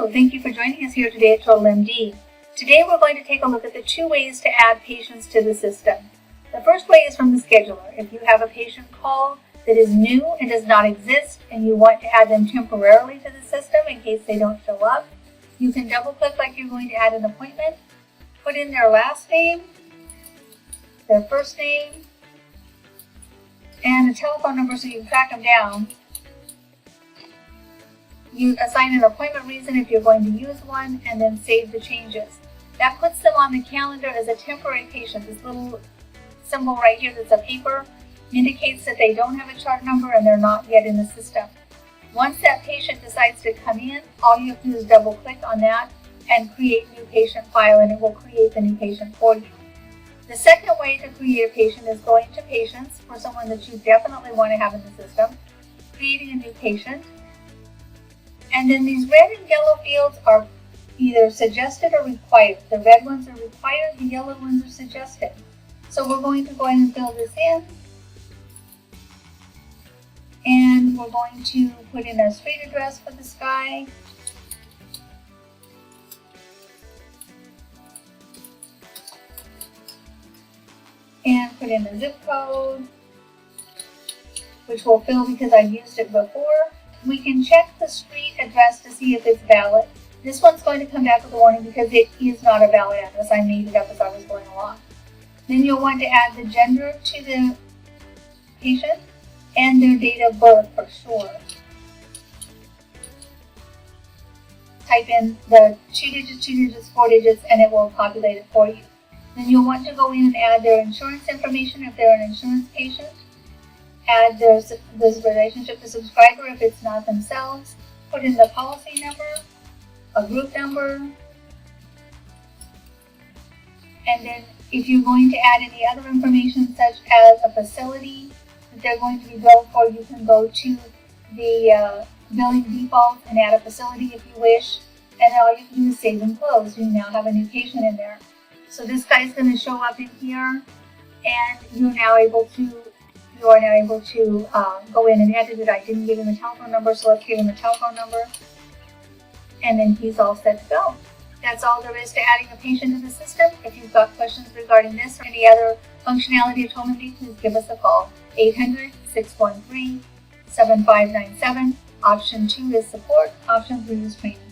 Hello, thank you for joining us here today at TotalMD. Today we're going to take a look at the two ways to add patients to the system. The first way is from the scheduler. If you have a patient call that is new and does not exist and you want to add them temporarily to the system in case they don't show up, you can double click like you're going to add an appointment, put in their last name, their first name, and a telephone number so you can track them down. You assign an appointment reason if you're going to use one, and then save the changes. That puts them on the calendar as a temporary patient. This little symbol right here that's a paper indicates that they don't have a chart number and they're not yet in the system. Once that patient decides to come in, all you have to do is double click on that and create new patient file, and it will create the new patient for you. The second way to create a patient is going to patients for someone that you definitely want to have in the system, creating a new patient. And then these red and yellow fields are either suggested or required. The red ones are required, the yellow ones are suggested. So we're going to go ahead and fill this in. And we're going to put in our street address for this guy. And put in the zip code, which we'll fill because I used it before. We can check the street address to see if it's valid. This one's going to come back with a warning because it is not a valid address. I made it up as I was going along. Then you'll want to add the gender to the patient and their date of birth for sure. Type in the 2 digits, 4 digits, and it will populate it for you. Then you'll want to go in and add their insurance information if they're an insurance patient. Add this relationship to subscriber if it's not themselves. Put in the policy number, a group number, and then if you're going to add any other information such as a facility that they're going to be billed for, you can go to the billing default and add a facility if you wish, and all you can do is save and close. You now have a new patient in there. So this guy's going to show up in here, and you are now able to go in and edit it. I didn't give him a telephone number, so let's give him a telephone number. And then he's all set to go. That's all there is to adding a patient to the system. If you've got questions regarding this or any other functionality of TotalMD, please give us a call. 800-613-7597. Option 2 is support. Option 3 is training.